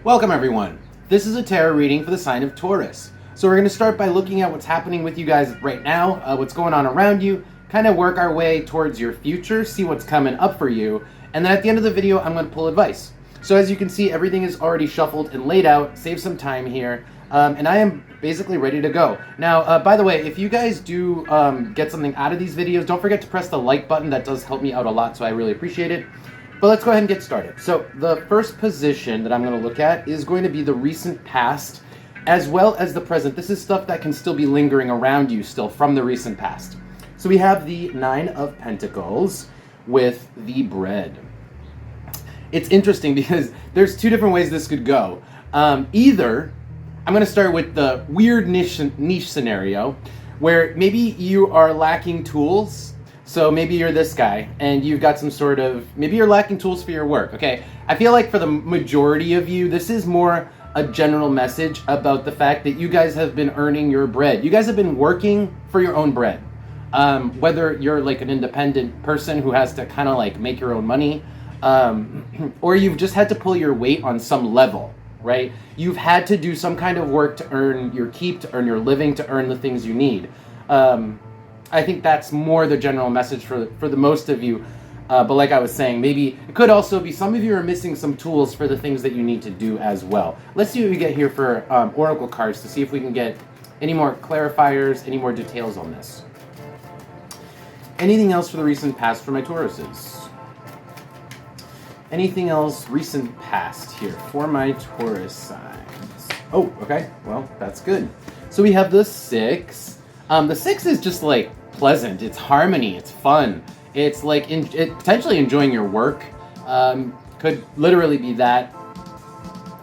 Welcome everyone. This is a tarot reading for the sign of Taurus. So we're going to start by looking at what's happening with you guys right now, what's going on around you, kind of work our way towards your future, see what's coming up for you, and then at the end of the video I'm going to pull advice. So as you can see, everything is already shuffled and laid out, save some time here, and I am basically ready to go. Now, by the way, if you guys do get something out of these videos, don't forget to press the like button. That does help me out a lot, so I really appreciate it. But let's go ahead and get started. So the first position that I'm going to look at is going to be the recent past as well as the present. This is stuff that can still be lingering around you still from the recent past. So we have the Nine of Pentacles with the bread. It's interesting because there's two different ways this could go. Either, I'm going to start with the weird niche scenario where maybe you are lacking tools. So maybe you're this guy and you've got some sort of, maybe you're lacking tools for your work, okay? I feel like for the majority of you, this is more a general message about the fact that you guys have been earning your bread. You guys have been working for your own bread. Whether you're like an independent person who has to kind of like make your own money, or you've just had to pull your weight on some level, right? You've had to do some kind of work to earn your keep, to earn your living, to earn the things you need. I think that's more the general message for the most of you. But like I was saying, maybe it could also be some of you are missing some tools for the things that you need to do as well. Let's see what we get here for oracle cards to see if we can get any more clarifiers, any more details on this. Anything else for the recent past for my Tauruses? Anything else recent past here for my Taurus signs? Oh, okay. Well, that's good. So we have the 6. The 6 is just like pleasant. It's harmony. It's fun. It's like potentially enjoying your work. Could literally be that.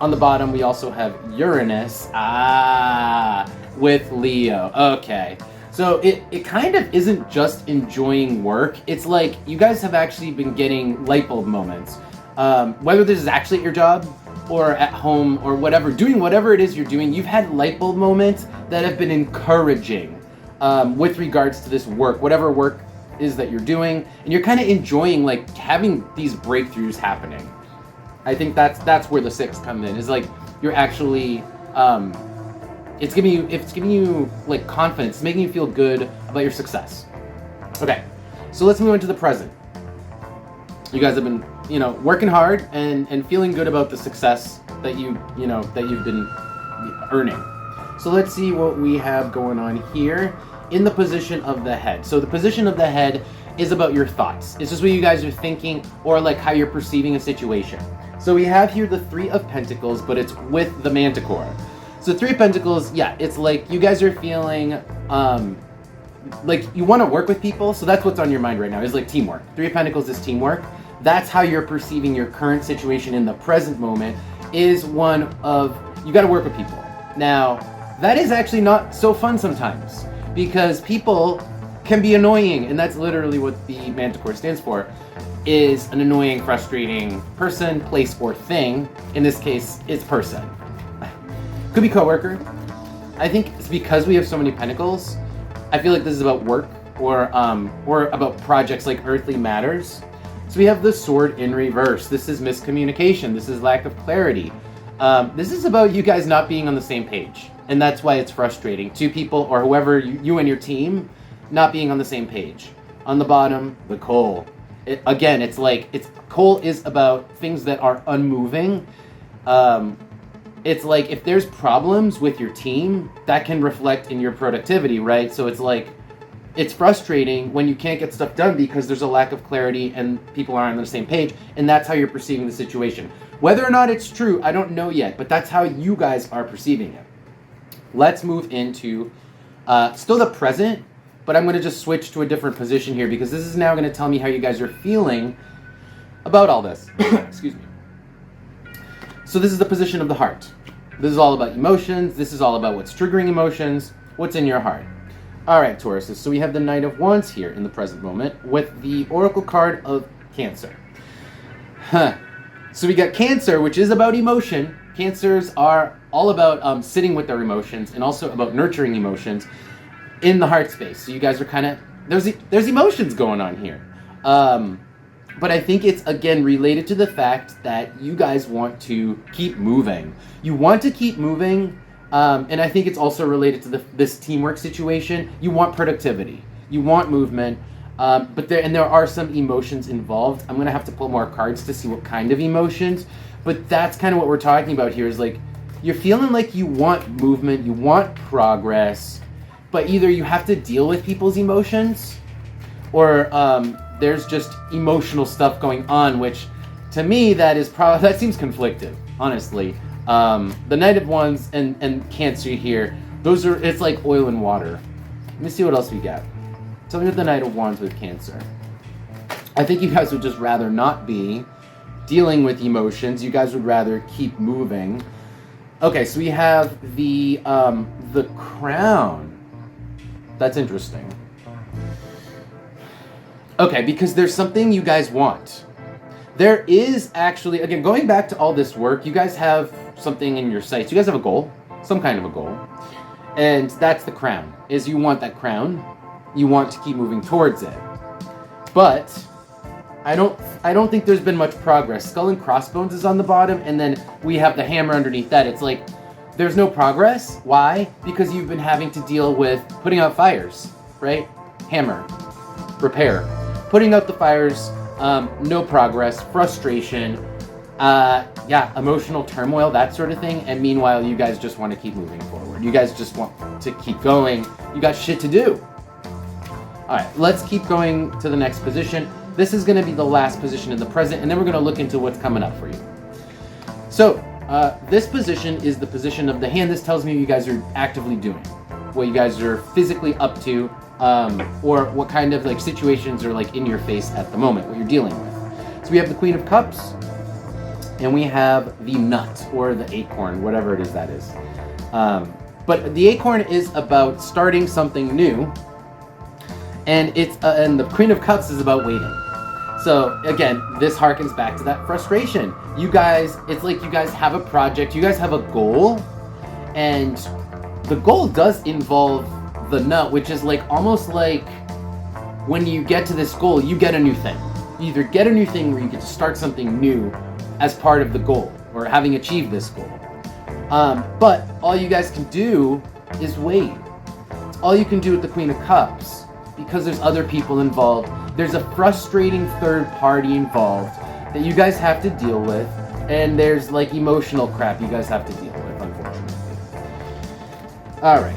On the bottom, we also have Uranus. With Leo. Okay. So it kind of isn't just enjoying work. It's like you guys have actually been getting light bulb moments. Whether this is actually at your job or at home or whatever, doing whatever it is you're doing, you've had light bulb moments that have been encouraging. With regards to this work, whatever work is that you're doing, and you're kind of enjoying like having these breakthroughs happening. I think that's where the 6 comes in. Is like you're actually it's giving you like confidence, making you feel good about your success. Okay, so let's move into the present. You guys have been working hard and feeling good about the success that you've been earning. So let's see what we have going on here in the position of the head. So the position of the head is about your thoughts. It's just what you guys are thinking or like how you're perceiving a situation. So we have here the 3 of Pentacles, but it's with the Manticore. So 3 of Pentacles, yeah, it's like you guys are feeling like you want to work with people. So that's what's on your mind right now is like teamwork. 3 of Pentacles is teamwork. That's how you're perceiving your current situation in the present moment is one of you got to work with people. Now, that is actually not so fun sometimes because people can be annoying, and that's literally what the Manticore stands for, is an annoying, frustrating person, place, or thing. In this case, it's person. Could be coworker. I think it's because we have so many pentacles, I feel like this is about work or about projects like earthly matters. So we have the Sword in reverse. This is miscommunication. This is lack of clarity. This is about you guys not being on the same page. And that's why it's frustrating. 2 people or whoever, you and your team, not being on the same page. On the bottom, the coal. Again, it's coal is about things that are unmoving. It's like if there's problems with your team, that can reflect in your productivity, right? So it's like, it's frustrating when you can't get stuff done because there's a lack of clarity and people aren't on the same page. And that's how you're perceiving the situation. Whether or not it's true, I don't know yet, but that's how you guys are perceiving it. Let's move into still the present, but I'm going to just switch to a different position here because this is now going to tell me how you guys are feeling about all this. Excuse me. So this is the position of the heart. This is all about emotions. This is all about what's triggering emotions, what's in your heart. All right, Tauruses. So we have the Knight of Wands here in the present moment with the Oracle card of Cancer. So we got Cancer, which is about emotion. Cancers are all about sitting with their emotions and also about nurturing emotions in the heart space. So you guys are kind of, there's emotions going on here. But I think it's, again, related to the fact that you guys want to keep moving. You want to keep moving, and I think it's also related to this teamwork situation. You want productivity. You want movement, but there are some emotions involved. I'm going to have to pull more cards to see what kind of emotions, but that's kind of what we're talking about here is like, you're feeling like you want movement, you want progress, but either you have to deal with people's emotions, or there's just emotional stuff going on, which to me that seems conflicted, honestly. The Knight of Wands and Cancer here, it's like oil and water. Let me see what else we got. Tell me what the Knight of Wands with Cancer. I think you guys would just rather not be dealing with emotions. You guys would rather keep moving. Okay, so we have the Crown. That's interesting. Okay, because there's something you guys want. There is actually, again, going back to all this work, you guys have something in your sights. You guys have a goal, some kind of a goal. And that's the crown, is you want that crown. You want to keep moving towards it. But I don't think there's been much progress. Skull and Crossbones is on the bottom, and then we have the hammer underneath that. It's like, there's no progress. Why? Because you've been having to deal with putting out fires, right? Hammer, repair. Putting out the fires, no progress, frustration, emotional turmoil, that sort of thing. And meanwhile, you guys just want to keep moving forward. You guys just want to keep going. You got shit to do. All right, let's keep going to the next position. This is going to be the last position in the present, and then we're going to look into what's coming up for you. So, this position is the position of the hand. This tells me what you guys are actively doing, what you guys are physically up to, or what kind of like situations are like in your face at the moment, what you're dealing with. So we have the Queen of Cups, and we have the nut, or the acorn, whatever it is that is. But the acorn is about starting something new, and and the Queen of Cups is about waiting. So again, this harkens back to that frustration. You guys, it's like you guys have a project, you guys have a goal, and the goal does involve the nut, which is like almost like when you get to this goal, you get a new thing. You either get a new thing where you get to start something new as part of the goal, or having achieved this goal. But all you guys can do is wait. It's all you can do with the Queen of Cups, because there's other people involved. There's a frustrating third party involved that you guys have to deal with, and there's like emotional crap you guys have to deal with, unfortunately. All right.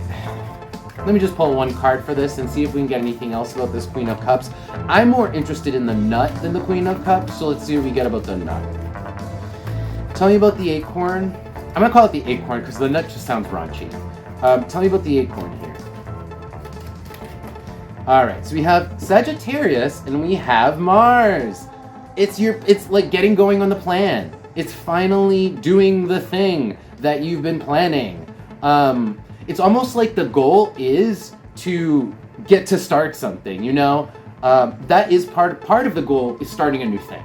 Let me just pull one card for this and see if we can get anything else about this Queen of Cups. I'm more interested in the nut than the Queen of Cups, so let's see what we get about the nut. Tell me about the acorn. I'm going to call it the acorn because the nut just sounds raunchy. Tell me about the acorn here. Alright, so we have Sagittarius and we have Mars. It's like getting going on the plan. It's finally doing the thing that you've been planning. It's almost like the goal is to get to start something, you know? That is part of the goal is starting a new thing.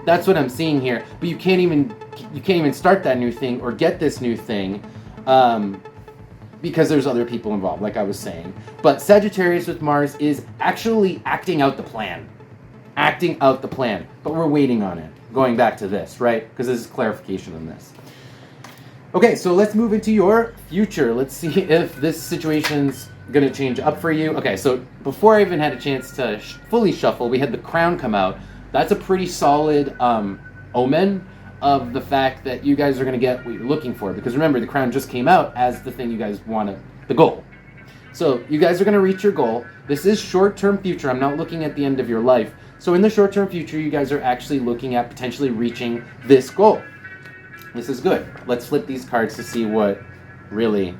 That's what I'm seeing here. But you can't even start that new thing or get this new thing because there's other people involved, like I was saying. But Sagittarius with Mars is actually acting out the plan. Acting out the plan. But we're waiting on it. Going back to this, right? Because this is clarification on this. Okay, so let's move into your future. Let's see if this situation's going to change up for you. Okay, so before I even had a chance to fully shuffle, we had the Crown come out. That's a pretty solid omen of the fact that you guys are going to get what you're looking for. Because remember, the Crown just came out as the thing you guys wanted, the goal. So you guys are going to reach your goal. This is short-term future. I'm not looking at the end of your life. So in the short-term future, you guys are actually looking at potentially reaching this goal. This is good. Let's flip these cards to see what really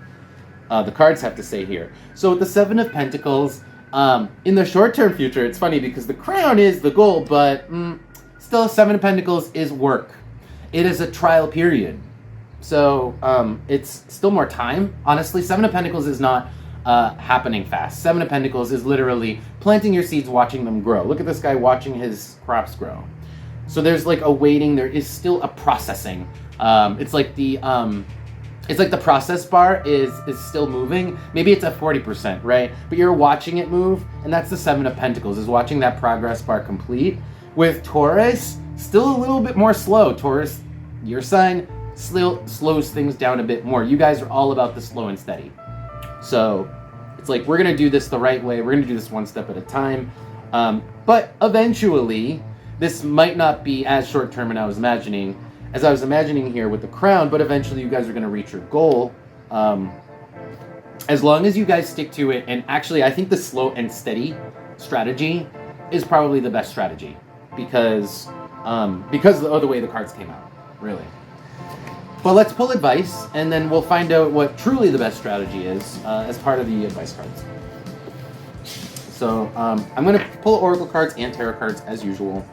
the cards have to say here. So with the Seven of Pentacles, in the short-term future, it's funny because the Crown is the goal, but still Seven of Pentacles is work. It is a trial period. So it's still more time. Honestly, Seven of Pentacles is not happening fast. Seven of Pentacles is literally planting your seeds, watching them grow. Look at this guy watching his crops grow. So there's like a waiting. There is still a processing. It's like the process bar is still moving. Maybe it's at 40%, right? But you're watching it move, and that's the Seven of Pentacles, is watching that progress bar complete. With Taurus, still a little bit more slow. Taurus, your sign, still slows things down a bit more. You guys are all about the slow and steady. So it's like, we're going to do this the right way. We're going to do this one step at a time. But eventually, this might not be as short-term as I was imagining here with the crown, but eventually you guys are going to reach your goal. As long as you guys stick to it, and actually I think the slow and steady strategy is probably the best strategy because of the way the cards came out, really. But let's pull advice, and then we'll find out what truly the best strategy is as part of the advice cards. So I'm going to pull oracle cards and tarot cards as usual.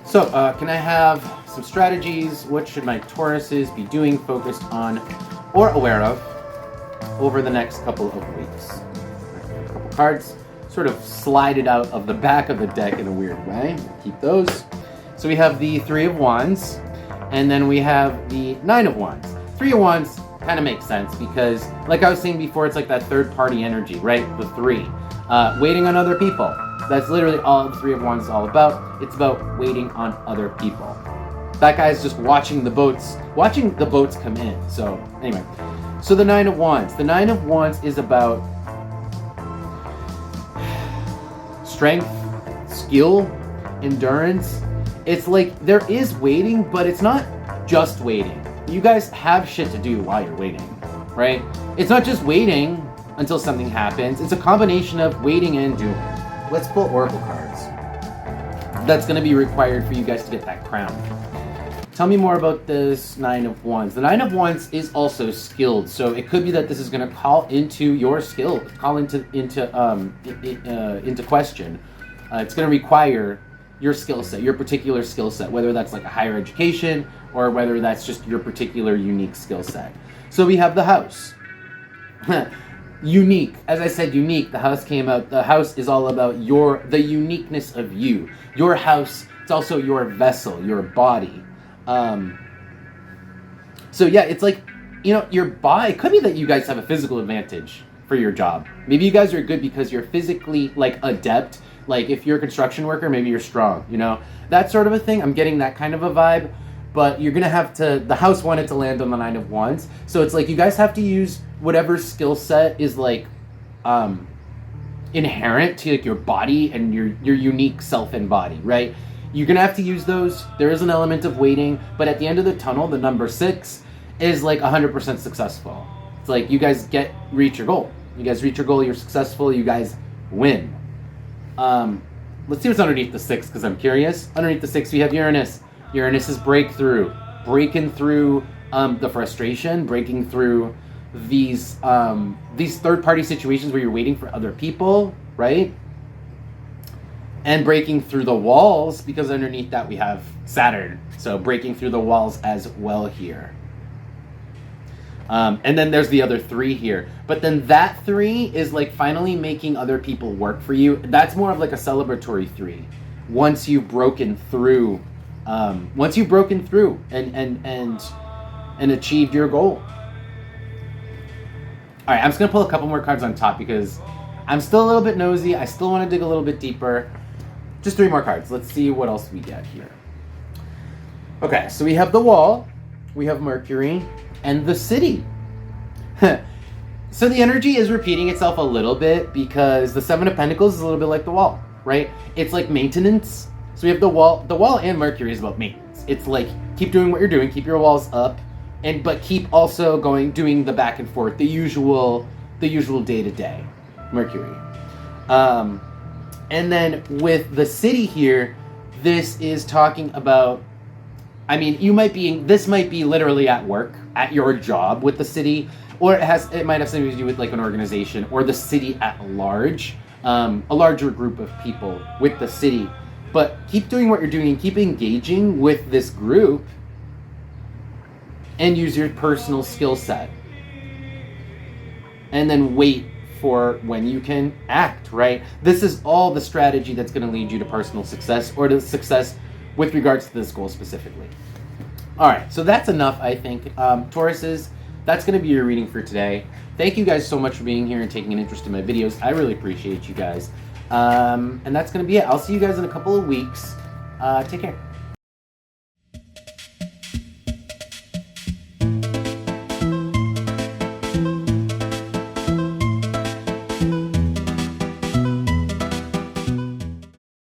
So can I have some strategies? What should my Tauruses be doing, focused on, or aware of over the next couple of weeks? A couple cards sort of slided out of the back of the deck in a weird way. Keep those. So we have the Three of Wands, and then we have the Nine of Wands. Three of Wands kind of makes sense because, like I was saying before, it's like that third party energy, right? The three. Waiting on other people. That's literally all the Three of Wands is all about. It's about waiting on other people. That guy's just watching the boats come in. So anyway, so the Nine of Wands. The Nine of Wands is about strength, skill, endurance. It's like there is waiting, but it's not just waiting. You guys have shit to do while you're waiting, right? It's not just waiting until something happens. It's a combination of waiting and doing. Let's pull oracle cards. That's going to be required for you guys to get that crown. Tell me more about this Nine of Wands. The Nine of Wands is also skilled, so it could be that this is going to call into your skill, call into question. It's going to require your skill set, your particular skill set, whether that's like a higher education or whether that's just your particular unique skill set. So we have the house. Unique. As I said, unique. The house came out. The house is all about the uniqueness of you. Your house, it's also your vessel, your body. So yeah, it's like, your body, it could be that you guys have a physical advantage for your job. Maybe you guys are good because you're physically like adept. Like if you're a construction worker, maybe you're strong, that sort of a thing. I'm getting that kind of a vibe, but you're going to have to, the house wanted to land on the Nine of Wands. So it's like, you guys have to use whatever skill set is like, inherent to like your body and your unique self and body, right? You're going to have to use those. There is an element of waiting, but at the end of the tunnel, the number 6 is like 100% successful. It's like you guys reach your goal. You guys reach your goal, you're successful, you guys win. Let's see what's underneath the 6 because I'm curious. Underneath the 6, we have Uranus. Uranus is breakthrough. Breaking through the frustration, breaking through these third-party situations where you're waiting for other people, right? And breaking through the walls, because underneath that we have Saturn. So breaking through the walls as well here. And then there's the other 3 here. But then that 3 is like finally making other people work for you. That's more of like a celebratory 3. Once you've broken through, and achieved your goal. All right, I'm just gonna pull a couple more cards on top because I'm still a little bit nosy. I still want to dig a little bit deeper. Just 3 more cards. Let's see what else we get here. Okay, so we have the Wall, we have Mercury, and the City. So the energy is repeating itself a little bit because the 7 of Pentacles is a little bit like the Wall, right? It's like maintenance. So we have the Wall. The Wall and Mercury is about maintenance. It's like keep doing what you're doing, keep your walls up, but keep also doing the back and forth, the usual day to day. Mercury. And then with the City here, this is talking about, this might be literally at work, at your job with the City, or it might have something to do with like an organization or the city at large, a larger group of people with the city. But keep doing what you're doing and keep engaging with this group and use your personal skill set. And then wait for when you can act, right? This is all the strategy that's going to lead you to personal success or to success with regards to this goal specifically. All right, so that's enough, I think. Tauruses, that's going to be your reading for today. Thank you guys so much for being here and taking an interest in my videos. I really appreciate you guys. And that's going to be it. I'll see you guys in a couple of weeks. Take care.